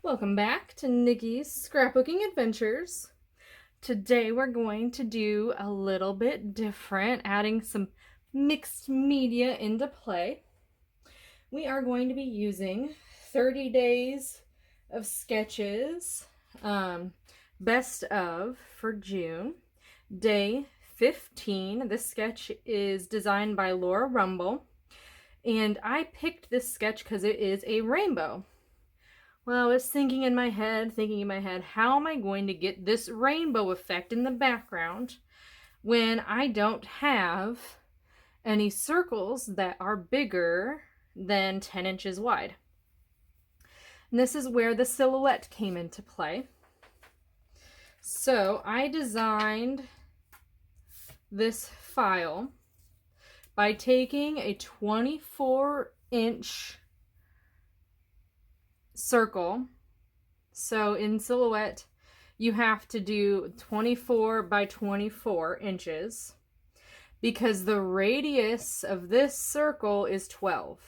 Welcome back to Nikki's Scrapbooking Adventures. Today we're going to do a little bit different, adding some mixed media into play. We are going to be using 30 days of sketches, best of for June, day 15. This sketch is designed by Laura Rumble, and I picked this sketch because it is a rainbow. Well, I was thinking in my head, how am I going to get this rainbow effect in the background when I don't have any circles that are bigger than 10 inches wide? And this is where the silhouette came into play. So I designed this file by taking a 24-inch circle. So in silhouette you have to do 24 by 24 inches because the radius of this circle is 12.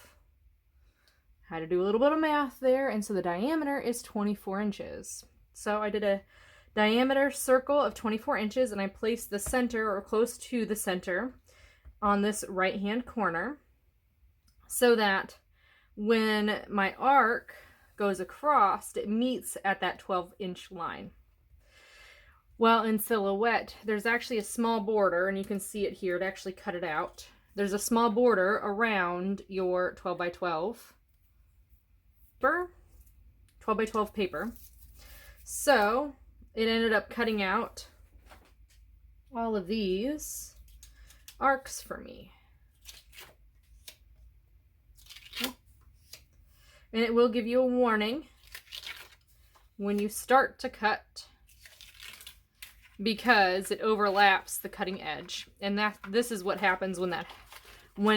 I had to do a little bit of math there, and so the diameter is 24 inches. So I did a diameter circle of 24 inches and I placed the center, or close to the center, on this right hand corner so that when my arc goes across, it meets at that 12-inch line. Well, in silhouette, there's actually a small border, and you can see it here. It actually cut it out. There's a small border around your 12 by 12 by 12 paper. So it ended up cutting out all of these arcs for me. And it will give you a warning when you start to cut because it overlaps the cutting edge. And this is what happens when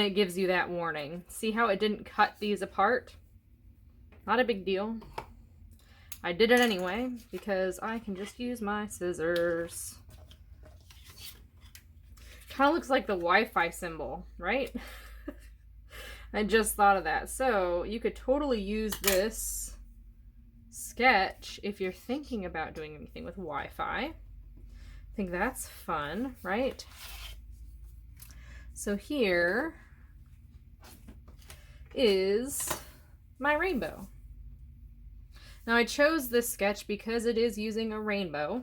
it gives you that warning. See how it didn't cut these apart? Not a big deal. I did it anyway because I can just use my scissors. Kind of looks like the Wi-Fi symbol, right? I just thought of that. So you could totally use this sketch if you're thinking about doing anything with Wi-Fi. I think that's fun, right? So here is my rainbow. Now I chose this sketch because it is using a rainbow,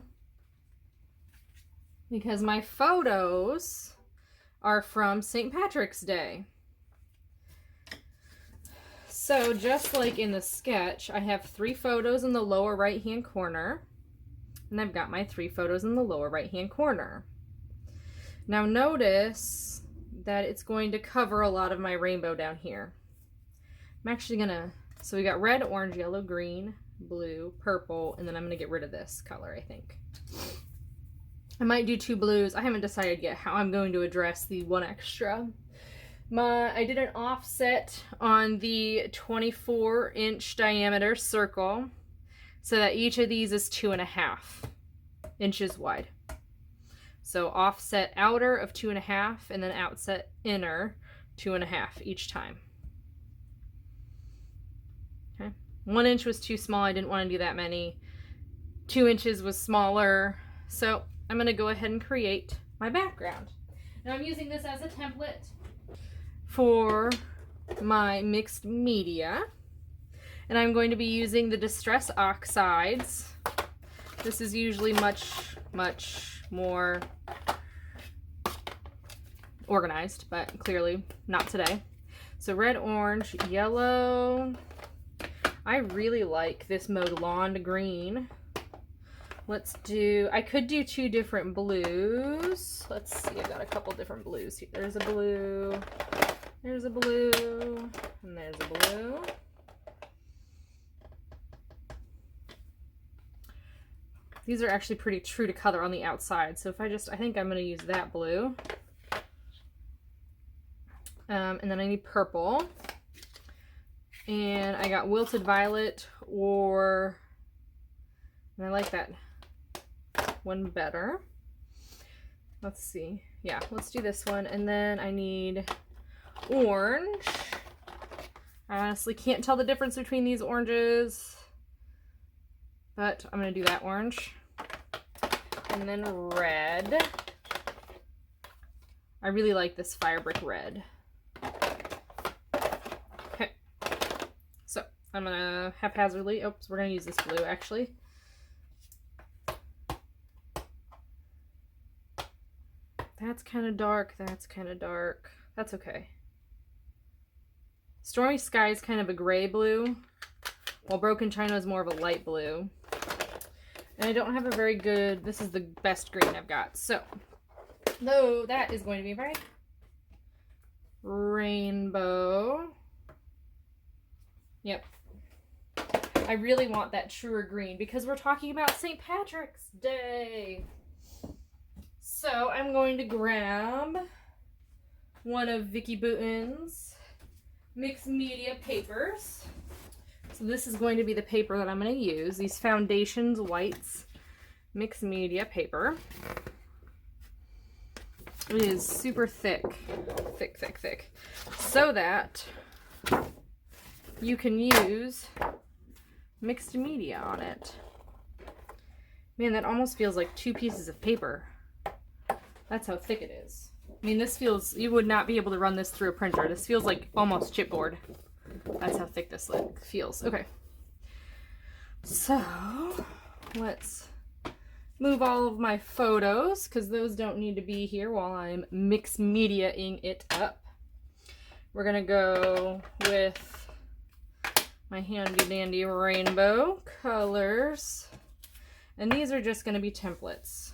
because my photos are from St. Patrick's Day. So just like in the sketch, I have 3 photos in the lower right hand corner, and I've got my 3 photos in the lower right hand corner. Now notice that it's going to cover a lot of my rainbow down here. I'm actually gonna, so we got red, orange, yellow, green, blue, purple, and then I'm gonna get rid of this color, I think. I might do 2 blues. I haven't decided yet how I'm going to address the 1 extra. I did an offset on the 24-inch diameter circle so that each of these is 2.5 inches wide. So offset outer of 2.5 and then outset inner 2.5 each time. Okay. 1 inch was too small. I didn't want to do that many. 2 inches was smaller. So I'm going to go ahead and create my background. Now I'm using this as a template for my mixed media, and I'm going to be using the Distress Oxides. This is usually much more organized, but clearly not today. So red, orange, yellow. I really like this mowed lawn green. I could do 2 different blues. Let's see, I got a couple different blues here. There's a blue, and there's a blue. These are actually pretty true to color on the outside. So I think I'm gonna use that blue. And then I need purple. And I got wilted violet, and I like that one better. Let's see. Yeah, let's do this one. And then I need orange. I honestly can't tell the difference between these oranges. but I'm going to do that orange. And then red. I really like this fire brick red. Okay. So I'm going to haphazardly, oops, we're going to use this blue actually. That's kind of dark. That's kind of dark. That's okay. Stormy Sky is kind of a gray blue, while Broken China is more of a light blue. And I don't have a very good, this is the best green I've got. So, though that is going to be my rainbow. Yep. I really want that truer green because we're talking about St. Patrick's Day. So I'm going to grab one of Vicky Bouton's mixed media papers. So this is going to be the paper that I'm going to use. These Foundations Whites mixed media paper. It is super thick, thick, so that you can use mixed media on it. Man, that almost feels like 2 pieces of paper. That's how thick it is. I mean, this feels, you would not be able to run this through a printer. This feels like almost chipboard. That's how thick this feels. Okay. So, let's move all of my photos, because those don't need to be here while I'm mixed media-ing it up. We're going to go with my handy-dandy rainbow colors. And these are just going to be templates.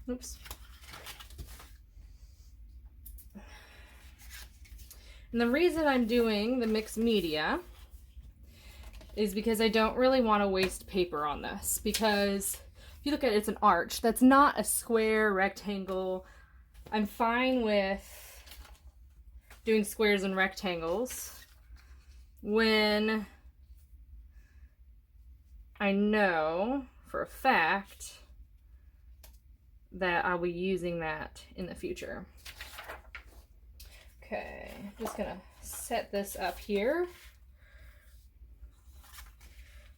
Oops. And the reason I'm doing the mixed media is because I don't really want to waste paper on this, because if you look at it, it's an arch. That's not a square, rectangle. I'm fine with doing squares and rectangles when I know for a fact that I'll be using that in the future. Okay, I'm just gonna set this up here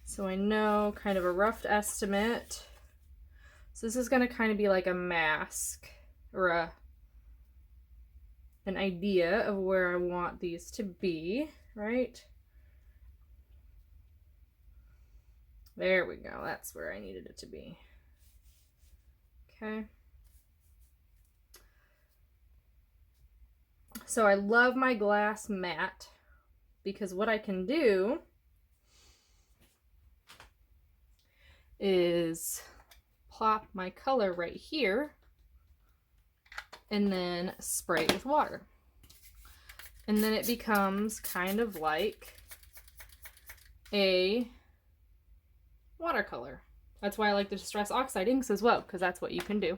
so I know kind of a rough estimate. So this is gonna kind of be like a mask or an idea of where I want these to be, right? There we go, that's where I needed it to be. Okay. So I love my glass mat because what I can do is plop my color right here and then spray it with water. And then it becomes kind of like a watercolor. That's why I like the Distress Oxide inks as well, because that's what you can do.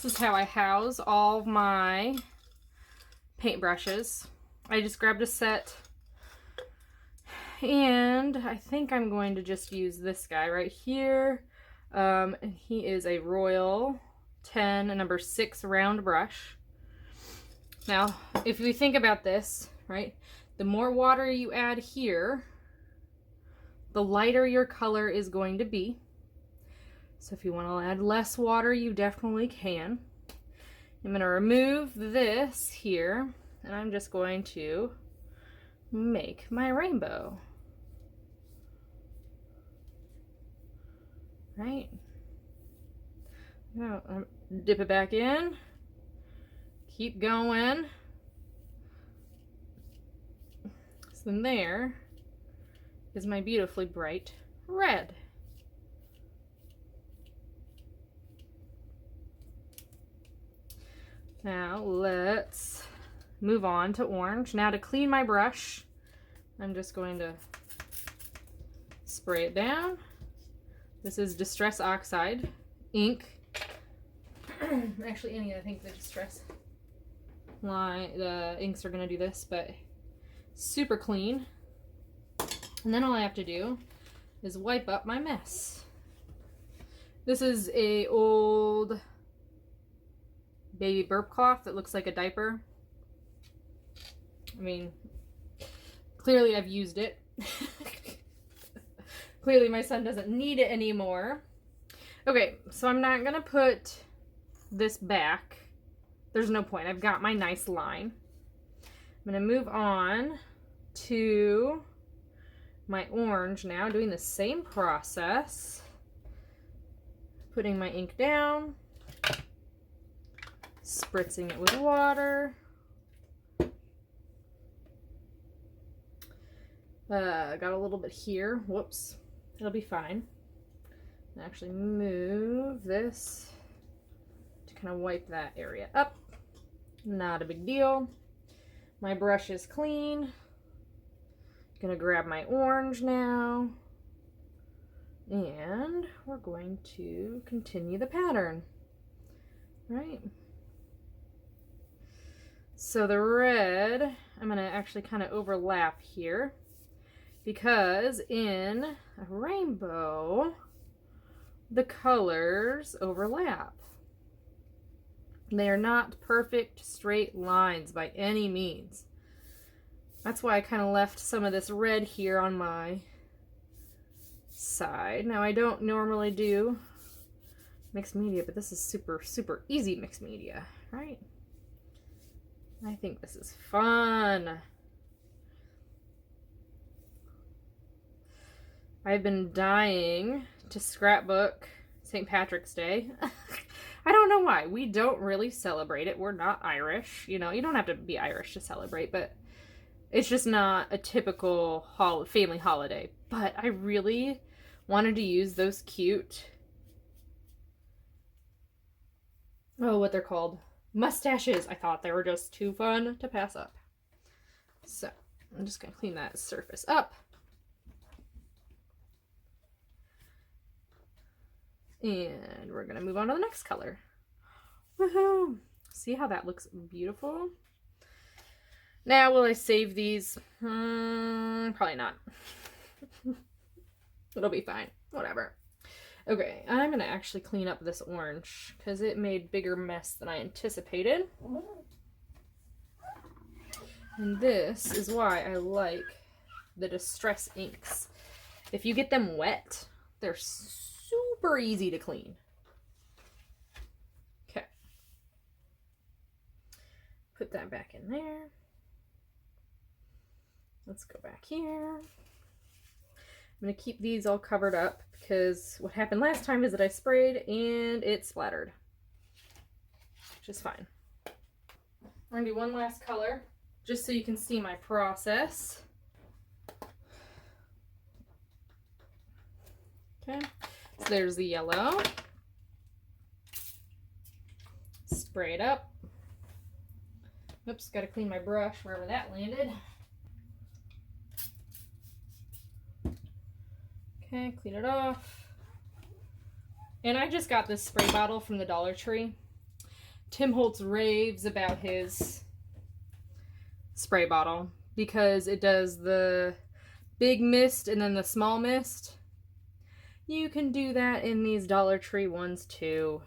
This is how I house all of my paintbrushes. I just grabbed a set, and I think I'm going to just use this guy right here. And he is a Royal 10 number 6 round brush. Now, if we think about this, right, the more water you add here, the lighter your color is going to be. So if you want to add less water, you definitely can. I'm going to remove this here, and I'm just going to make my rainbow. Right? Now, dip it back in. Keep going. So then there is my beautifully bright red. Now let's move on to orange. Now to clean my brush, I'm just going to spray it down. This is Distress Oxide ink. Actually, I think the Distress line, the inks are going to do this, but super clean. And then all I have to do is wipe up my mess. This is a old baby burp cloth that looks like a diaper. I mean, clearly I've used it Clearly my son doesn't need it anymore. Okay, so I'm not gonna put this back. There's no point. I've got my nice line. I'm gonna move on to my orange now, doing the same process. Putting my ink down, spritzing it with water. Got a little bit here. Whoops. It'll be fine. Actually move this to kind of wipe that area up. Not a big deal. My brush is clean. Gonna grab my orange now. And we're going to continue the pattern. Right? So the red, I'm gonna actually kind of overlap here, because in a rainbow, the colors overlap. They are not perfect straight lines by any means. That's why I kind of left some of this red here on my side. Now I don't normally do mixed media, but this is super, super easy mixed media, right? I think this is fun. I've been dying to scrapbook St. Patrick's Day. I don't know why. We don't really celebrate it. We're not Irish. You know, you don't have to be Irish to celebrate, but it's just not a typical family holiday. But I really wanted to use those cute, oh, what they're called, mustaches. I thought they were just too fun to pass up. So I'm just going to clean that surface up. And we're going to move on to the next color. Woohoo! See how that looks beautiful? Now, will I save these? Probably not. It'll be fine. Whatever. Okay, I'm going to actually clean up this orange because it made bigger mess than I anticipated. And this is why I like the Distress inks. If you get them wet, they're super easy to clean. Okay. Put that back in there. Let's go back here. I'm going to keep these all covered up because what happened last time is that I sprayed and it splattered, which is fine. I'm going to do one last color just so you can see my process. Okay, so there's the yellow. Spray it up. Oops, got to clean my brush wherever that landed. Okay, clean it off. And I just got this spray bottle from the Dollar Tree. Tim Holtz raves about his spray bottle because it does the big mist and then the small mist. You can do that in these Dollar Tree ones too.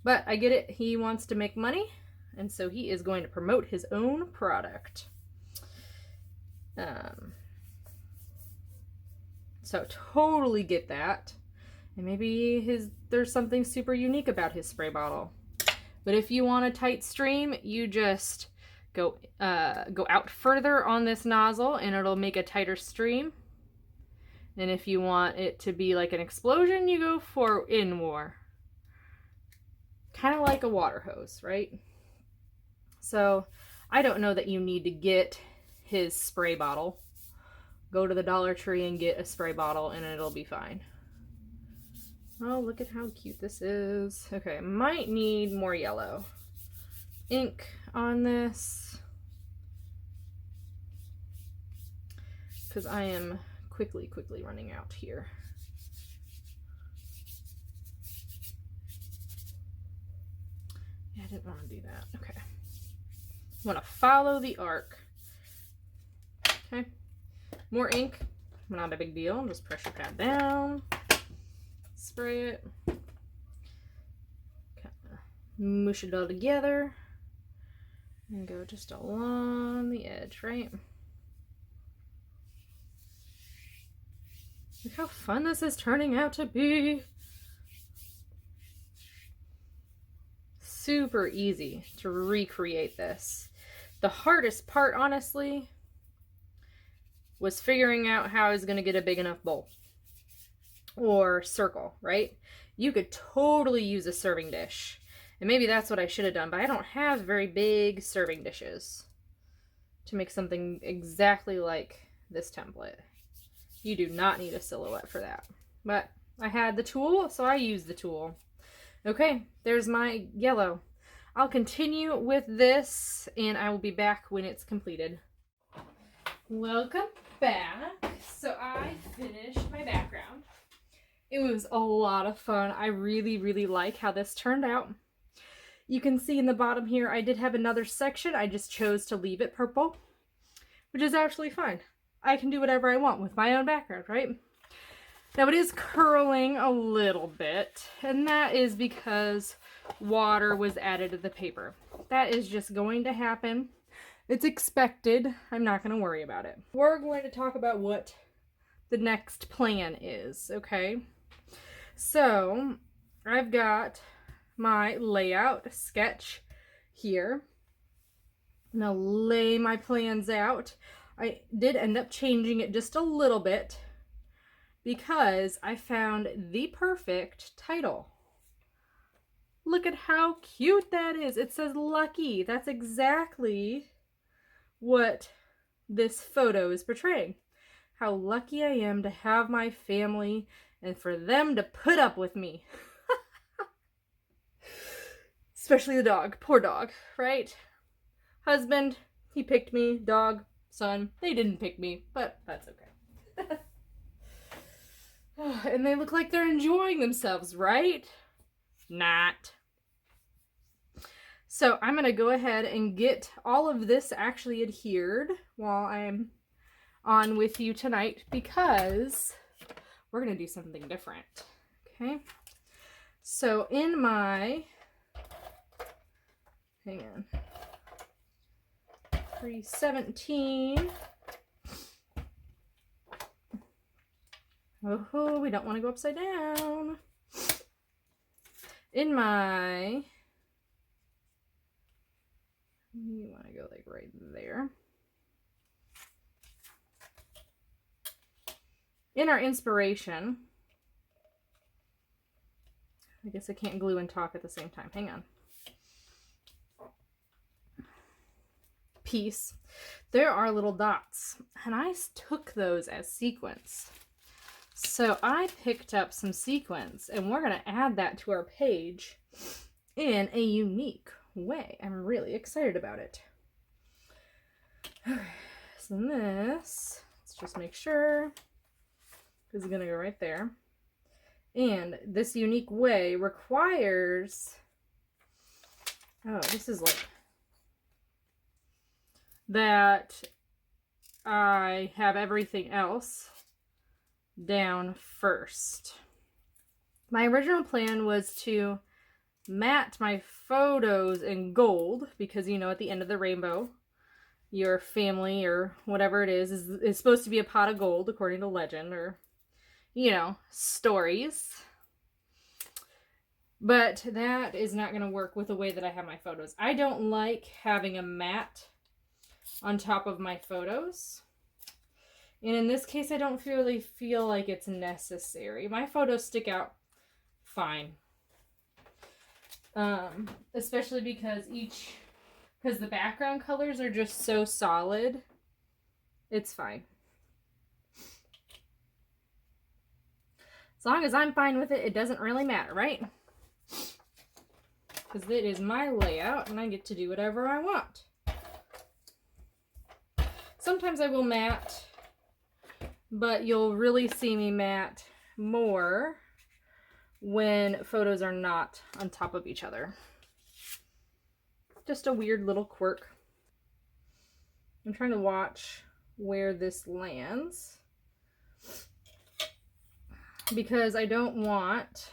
But I get it, he wants to make money, and so he is going to promote his own product. So totally get that. And maybe there's something super unique about his spray bottle. But if you want a tight stream, you just go out further on this nozzle and it'll make a tighter stream. And if you want it to be like an explosion, you go in more. Kind of like a water hose, right? So I don't know that you need to get his spray bottle. Go to the Dollar Tree and get a spray bottle and it'll be fine. Oh, look at how cute this is. Okay, might need more yellow ink on this because I am quickly running out here. Yeah, I didn't want to do that. Okay. I want to follow the arc. Okay. More ink. Not a big deal. Just pressure pat down. Spray it. Kind of mush it all together. And go just along the edge, right? Look how fun this is turning out to be. Super easy to recreate this. The hardest part, honestly, was figuring out how I was going to get a big enough bowl or circle, right? You could totally use a serving dish, and maybe that's what I should have done, but I don't have very big serving dishes to make something exactly like this template. You do not need a silhouette for that, but I had the tool, so I used the tool. Okay, there's my yellow. I'll continue with this, and I will be back when it's completed. Welcome back. So I finished my background. It was a lot of fun. I really, really like how this turned out. You can see in the bottom here, I did have another section. I just chose to leave it purple, which is actually fine. I can do whatever I want with my own background, right? Now it is curling a little bit, and that is because water was added to the paper. That is just going to happen. It's expected. I'm not going to worry about it. We're going to talk about what the next plan is, okay? So I've got my layout sketch here. I'm going to lay my plans out. I did end up changing it just a little bit because I found the perfect title. Look at how cute that is. It says lucky. That's exactly what this photo is portraying. How lucky I am to have my family and for them to put up with me. Especially the dog. Poor dog, right? Husband, he picked me. Dog, son, they didn't pick me, but that's okay. And they look like they're enjoying themselves, right? Not. So I'm going to go ahead and get all of this actually adhered while I'm on with you tonight, because we're going to do something different. Okay. So in my, hang on, 317. Oh, we don't want to go upside down. In my, you want to go like right there. In our inspiration, I guess I can't glue and talk at the same time. Hang on. Piece. There are little dots, and I took those as sequins. So I picked up some sequins, and we're going to add that to our page in a unique way. I'm really excited about it. Okay, so this, let's just make sure. This is going to go right there. And this unique way requires, oh, this is like, that I have everything else down first. My original plan was to matte my photos in gold, because you know at the end of the rainbow your family or whatever it is supposed to be a pot of gold according to legend, or you know, stories. But that is not going to work with the way that I have my photos. I don't like having a matte on top of my photos. And in this case, I don't really feel like it's necessary. My photos stick out fine. Especially because the background colors are just so solid. It's fine. As long as I'm fine with it, it doesn't really matter, right? Because it is my layout and I get to do whatever I want. Sometimes I will matte, but you'll really see me matte more when photos are not on top of each other. Just a weird little quirk. I'm trying to watch where this lands, because I don't want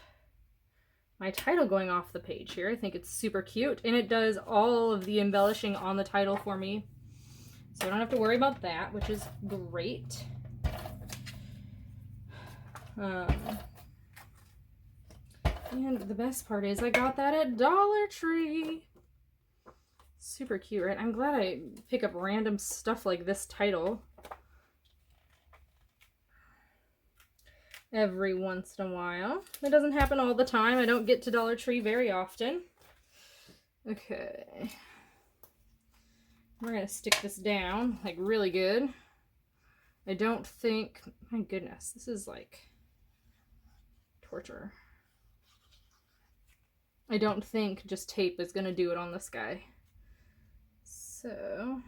my title going off the page here. I think it's super cute, and it does all of the embellishing on the title for me, so I don't have to worry about that, which is great. And the best part is I got that at Dollar Tree. Super cute, right? I'm glad I pick up random stuff like this title every once in a while. It doesn't happen all the time. I don't get to Dollar Tree very often. Okay. We're going to stick this down like really good. I don't think, my goodness, this is like torture. I don't think just tape is going to do it on this guy. So,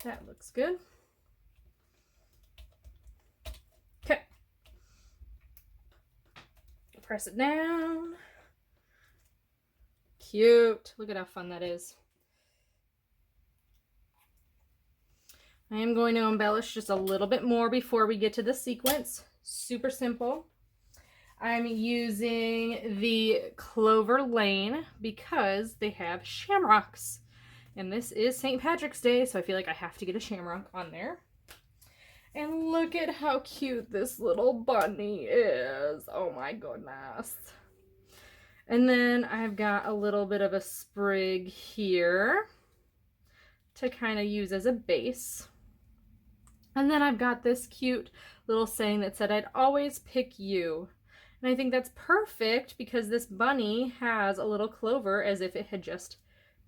that looks good. Okay. Press it down. Cute. Look at how fun that is. I am going to embellish just a little bit more before we get to the sequence. Super simple. I'm using the Clover Lane because they have shamrocks. And this is St. Patrick's Day, so I feel like I have to get a shamrock on there. And look at how cute this little bunny is. Oh my goodness. And then I've got a little bit of a sprig here to kind of use as a base. And then I've got this cute little saying that said, "I'd always pick you." And I think that's perfect because this bunny has a little clover as if it had just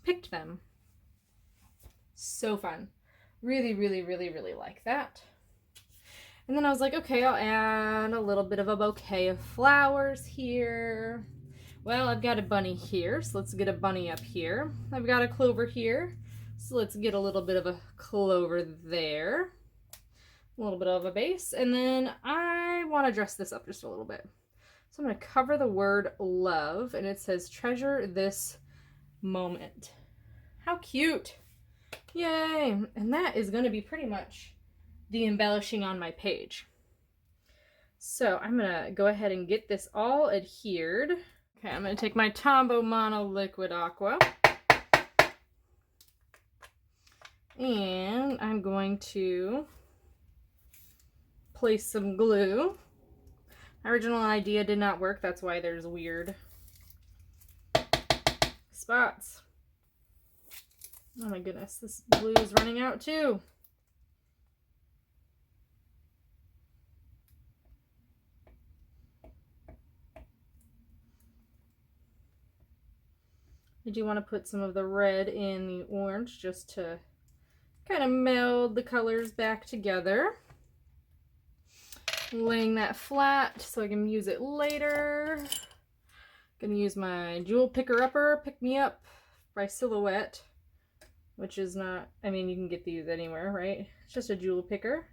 picked them. So fun. Really, really, really, really like that. And then I was like, okay, I'll add a little bit of a bouquet of flowers here. Well, I've got a bunny here, so let's get a bunny up here. I've got a clover here, so let's get a little bit of a clover there. A little bit of a base, and then I want to dress this up just a little bit. So I'm going to cover the word love, and it says, "Treasure this moment." How cute! Yay! And that is going to be pretty much the embellishing on my page. So I'm going to go ahead and get this all adhered. Okay, I'm going to take my Tombow Mono Liquid Aqua. And I'm going to place some glue. My original idea did not work. That's why there's weird spots. Oh my goodness, this glue is running out too. I do want to put some of the red in the orange just to kind of meld the colors back together. Laying that flat so I can use it later. Gonna use my Jewel Picker Upper Pick Me Up by Silhouette, which is not, I mean, you can get these anywhere, right? It's just a jewel picker.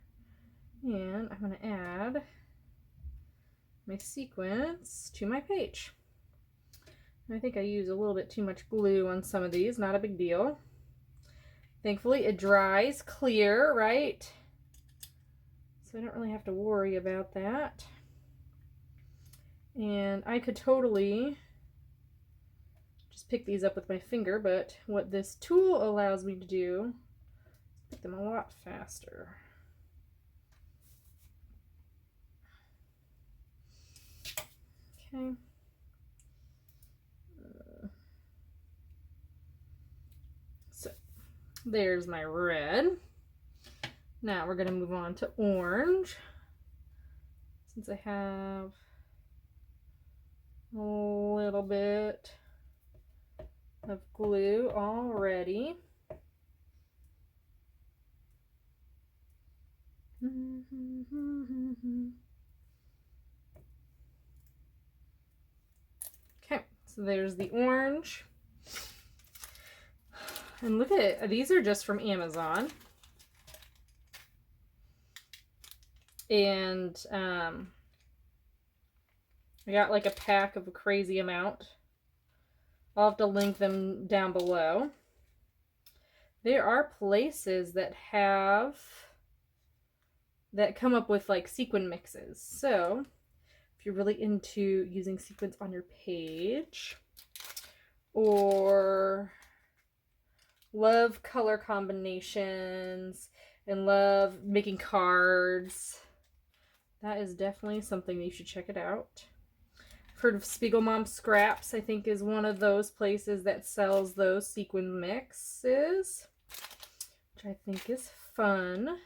And I'm gonna add my sequence to my page. I think I use a little bit too much glue on some of these, not a big deal. Thankfully it dries clear, right? So I don't really have to worry about that. And I could totally just pick these up with my finger, but what this tool allows me to do is pick them a lot faster. Okay. So there's my red. Now we're going to move on to orange. Since I have a little bit of glue already. Okay, so there's the orange. And look at it, these are just from Amazon. And I got like a pack of a crazy amount. I'll have to link them down below. There are places that come up with like sequin mixes. So if you're really into using sequins on your page or love color combinations and love making cards. That is definitely something that you should check it out. I've heard of Spiegel Mom Scraps, I think is one of those places that sells those sequin mixes, which I think is fun.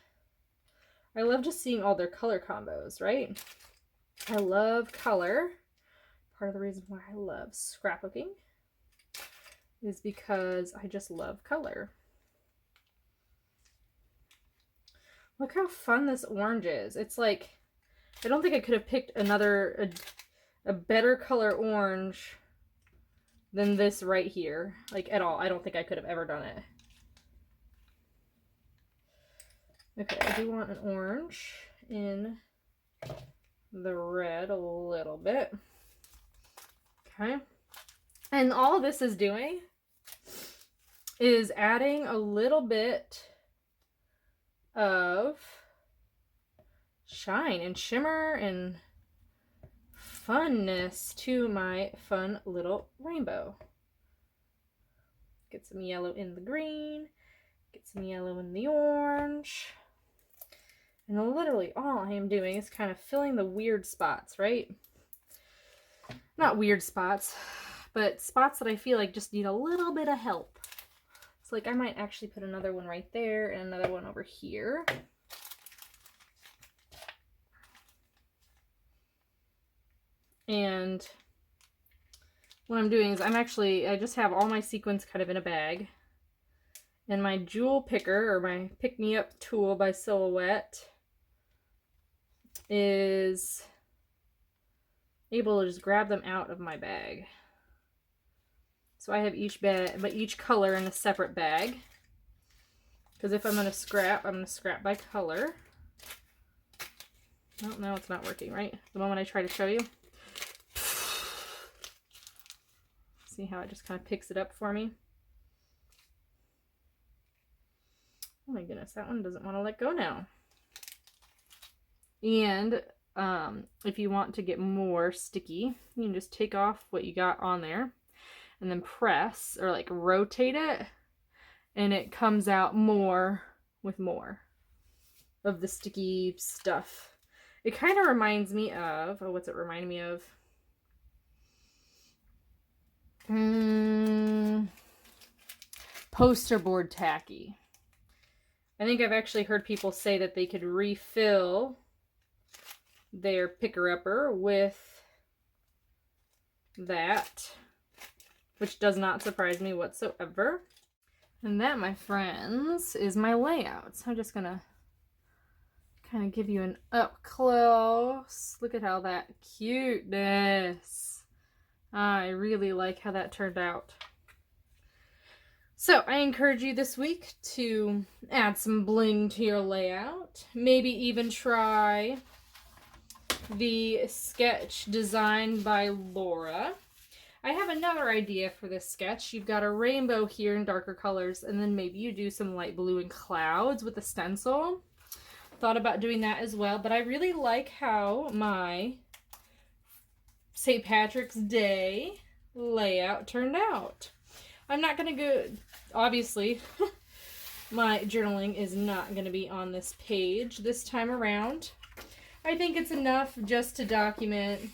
I love just seeing all their color combos, right? I love color. Part of the reason why I love scrapbooking is because I just love color. Look how fun this orange is. It's like, I don't think I could have picked a better color orange than this right here. Like, at all. I don't think I could have ever done it. Okay, I do want an orange in the red a little bit. Okay. And all this is doing is adding a little bit of shine and shimmer and funness to my fun little rainbow. Get some yellow in the green, get some yellow in the orange. And literally all I am doing is kind of filling the weird spots, right? Not weird spots, but spots that I feel like just need a little bit of help. So like I might actually put another one right there and another one over here. And what I'm doing is I just have all my sequins kind of in a bag. And my jewel picker, or my pick-me-up tool by Silhouette, is able to just grab them out of my bag. So I have each color in a separate bag. Because if I'm going to scrap by color. Oh, no, it's not working, right? The moment I try to show you. See how it just kind of picks it up for me? Oh my goodness, that one doesn't want to let go now. And if you want to get more sticky, you can just take off what you got on there and then press or like rotate it, and it comes out more with more of the sticky stuff. It kind of reminds me of, oh, what's it remind me of? Poster board tacky. I think I've actually heard people say that they could refill their picker-upper with that, which does not surprise me whatsoever. And that, my friends, is my layout. So I'm just gonna kind of give you an up close. Look at how that cuteness. I really like how that turned out. So I encourage you this week to add some bling to your layout. Maybe even try the sketch designed by Laura. I have another idea for this sketch. You've got a rainbow here in darker colors, and then maybe you do some light blue and clouds with a stencil. Thought about doing that as well, but I really like how my St. Patrick's Day layout turned out. I'm not going to go, obviously, my journaling is not going to be on this page this time around. I think it's enough just to document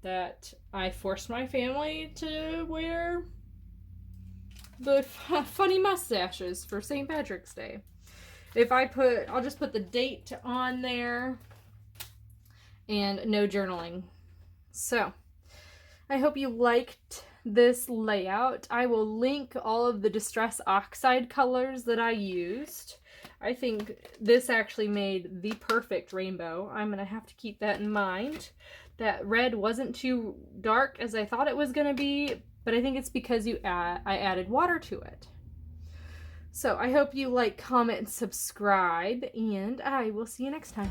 that I forced my family to wear the funny mustaches for St. Patrick's Day. I'll just put the date on there and no journaling. So, I hope you liked this layout. I will link all of the Distress Oxide colors that I used. I think this actually made the perfect rainbow. I'm going to have to keep that in mind. That red wasn't too dark as I thought it was going to be, but I think it's because I added water to it. So I hope you like, comment, and subscribe, and I will see you next time.